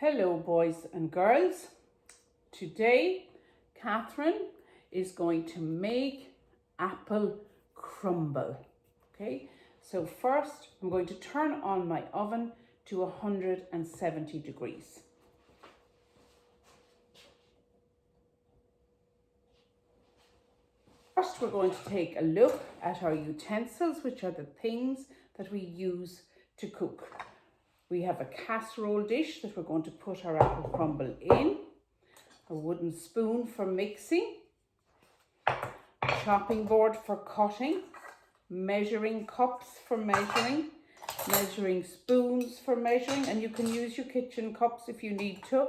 Hello boys and girls. Today Katherine is going to make apple crumble. Okay, so first I'm going to turn on my oven to 170 degrees. First we're going to take a look at our utensils, which are the things that we use to cook. We have a casserole dish that we're going to put our apple crumble in, a wooden spoon for mixing, chopping board for cutting, measuring cups for measuring, measuring spoons for measuring, and you can use your kitchen cups if you need to,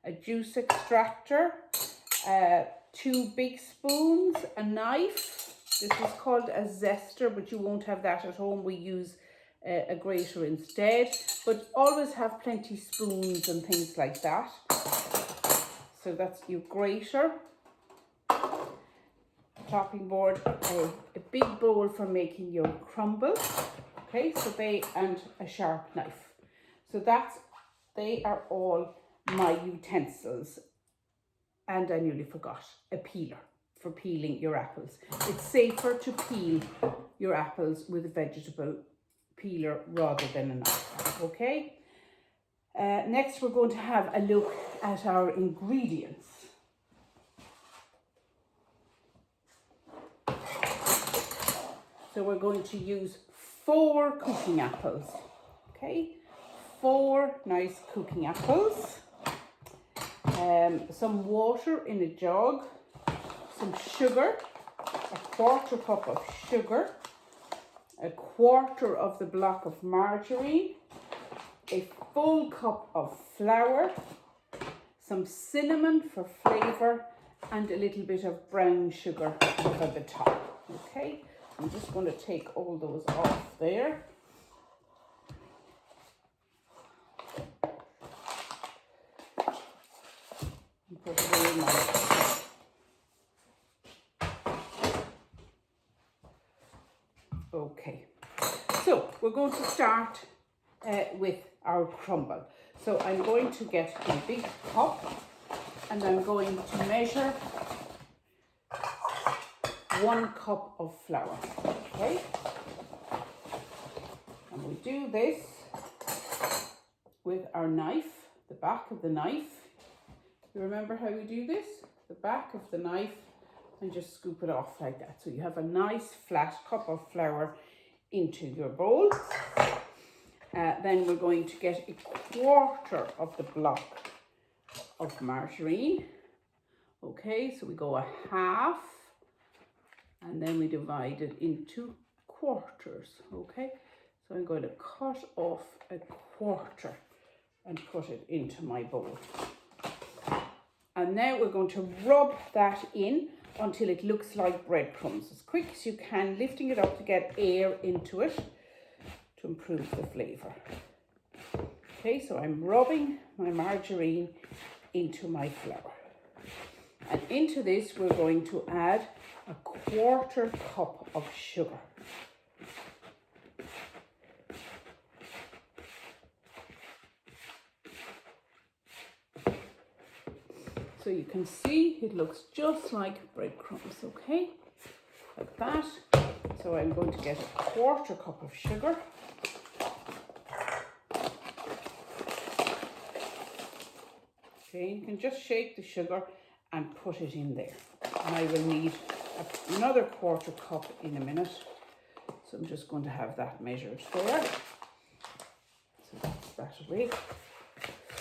a juice extractor, 2 big spoons, a knife. This is called a zester, but you won't have that at home. We use a grater instead, but always have plenty spoons and things like that. So that's your grater, chopping board, a big bowl for making your crumble, okay, so and a sharp knife. So they are all my utensils. And I nearly forgot a peeler for peeling your apples. It's safer to peel your apples with a vegetable peeler rather than a knife, okay? Next we're going to have a look at our ingredients. So we're going to use 4 cooking apples, okay? 4 nice cooking apples, some water in a jug, some sugar, a 1/4 cup of sugar, a 1/4 of the block of margarine, a full cup of flour, some cinnamon for flavour, and a little bit of brown sugar over the top. Okay, I'm just going to take all those off there. And put it in my Okay, so we're going to start with our crumble. So I'm going to get a big cup and I'm going to measure 1 cup of flour, okay? And we do this with our knife, the back of the knife. You remember how we do this? The back of the knife, and just scoop it off like that. So you have a nice flat cup of flour into your bowl. Then we're going to get a 1/4 of the block of margarine. Okay, so we go a half, and then we divide it into quarters. Okay, so I'm going to cut off a 1/4 and put it into my bowl. And now we're going to rub that in until it looks like breadcrumbs, as quick as you can, lifting it up to get air into it to improve the flavour. Okay, so I'm rubbing my margarine into my flour. And into this we're going to add a 1/4 cup of sugar. So you can see it looks just like breadcrumbs, okay? Like that. So I'm going to get a 1/4 cup of sugar. Okay, you can just shake the sugar and put it in there. And I will need another 1/4 cup in a minute. So I'm just going to have that measured there. So that's that away.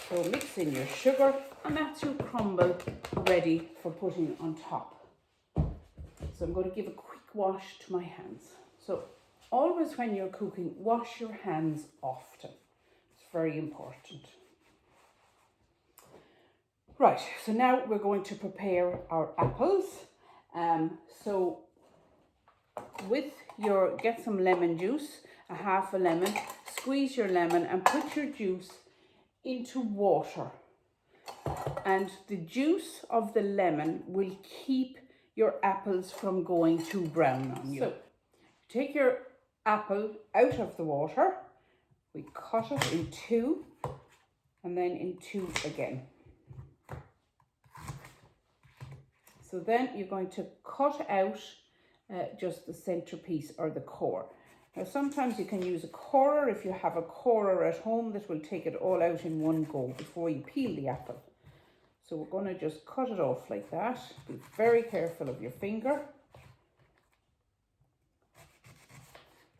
So mix in your sugar, and that's your crumble ready for putting on top. So I'm going to give a quick wash to my hands. So always when you're cooking, wash your hands often. It's very important. Right, so now we're going to prepare our apples. So get some lemon juice, a half a lemon, squeeze your lemon and put your juice into water. And the juice of the lemon will keep your apples from going too brown on you. So take your apple out of the water, we cut it in 2, and then in 2 again. So then you're going to cut out just the centerpiece or the core. Now sometimes you can use a corer if you have a corer at home that will take it all out in one go before you peel the apple. So we're going to just cut it off like that. Be very careful of your finger.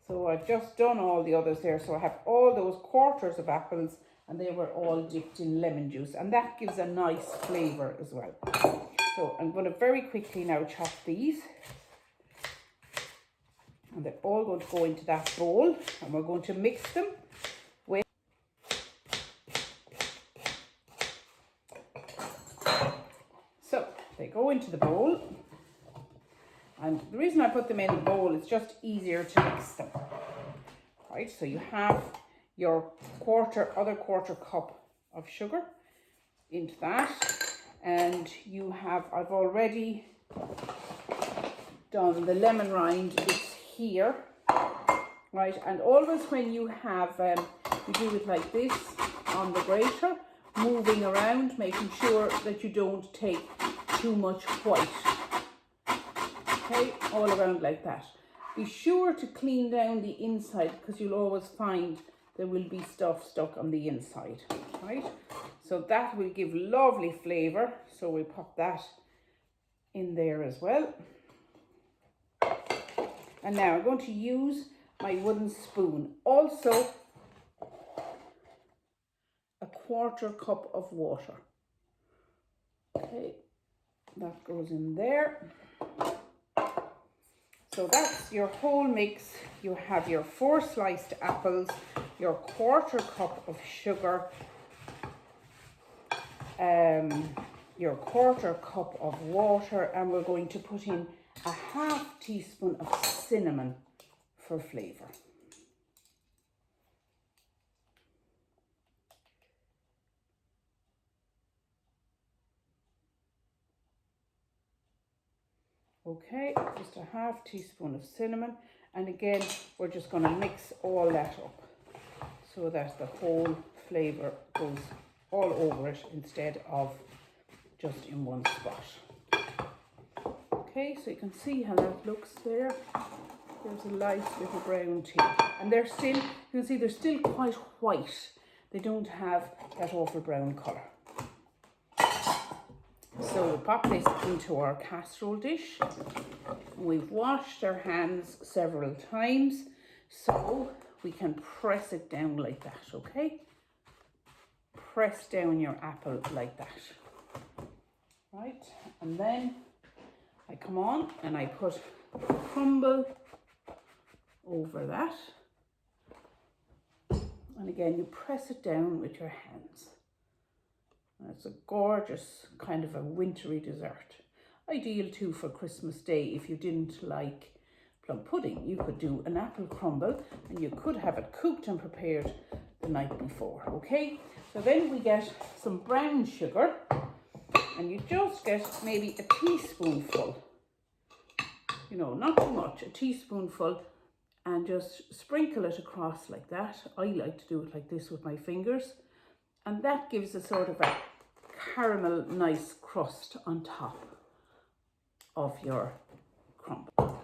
So I've just done all the others there. So I have all those quarters of apples and they were all dipped in lemon juice, and that gives a nice flavour as well. So I'm going to very quickly now chop these. And they're all going to go into that bowl, and we're going to mix them with so they go into the bowl, and the reason I put them in the bowl is just easier to mix them. Right, so you have your other quarter cup of sugar into that, and you have, I've already done the lemon rind. It's here, right? And always when you have, you do it like this on the grater, moving around, making sure that you don't take too much white. Okay, all around like that. Be sure to clean down the inside, because you'll always find there will be stuff stuck on the inside, right? So that will give lovely flavour. So we'll pop that in there as well. And now I'm going to use my wooden spoon. Also, a quarter cup of water. Okay, that goes in there. So that's your whole mix. You have your 4 sliced apples, your quarter cup of sugar, your quarter cup of water, and we're going to put in a half teaspoon of cinnamon for flavour. Okay, just a half teaspoon of cinnamon, and again we're just going to mix all that up so that the whole flavour goes all over it instead of just in one spot. Okay, so you can see how that looks there. There's a nice little brown tea, and they're still, you can see they're still quite white. They don't have that awful brown colour. So we'll pop this into our casserole dish. We've washed our hands several times, so we can press it down like that, okay? Press down your apple like that. Right, and then I come on and I put the crumble over that. And again, you press it down with your hands. And it's a gorgeous kind of a wintry dessert. Ideal too for Christmas Day. If you didn't like plum pudding, you could do an apple crumble, and you could have it cooked and prepared the night before, okay? So then we get some brown sugar, and you just get maybe a teaspoonful, you know, not too much, a teaspoonful, and just sprinkle it across like that. I like to do it like this with my fingers, and that gives a sort of a caramel nice crust on top of your crumble.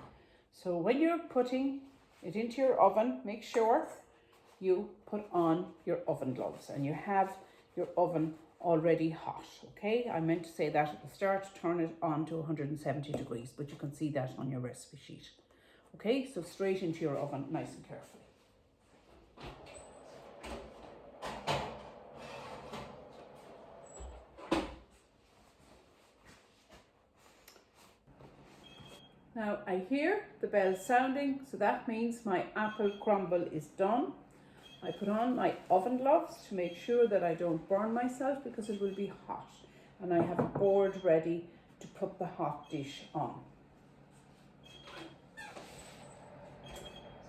So when you're putting it into your oven, make sure you put on your oven gloves and you have your oven already hot, okay? I meant to say that at the start, turn it on to 170 degrees, but you can see that on your recipe sheet. Okay, so straight into your oven, nice and carefully. Now I hear the bell sounding, so that means my apple crumble is done. I put on my oven gloves to make sure that I don't burn myself, because it will be hot. And I have a board ready to put the hot dish on.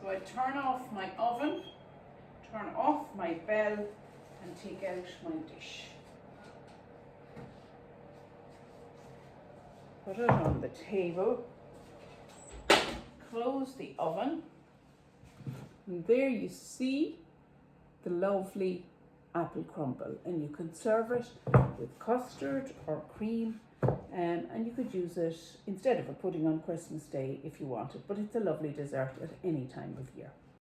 So I turn off my oven, turn off my bell, and take out my dish. Put it on the table. Close the oven, and there you see the lovely apple crumble, and you can serve it with custard or cream, and you could use it instead of a pudding on Christmas Day if you wanted, but it's a lovely dessert at any time of year.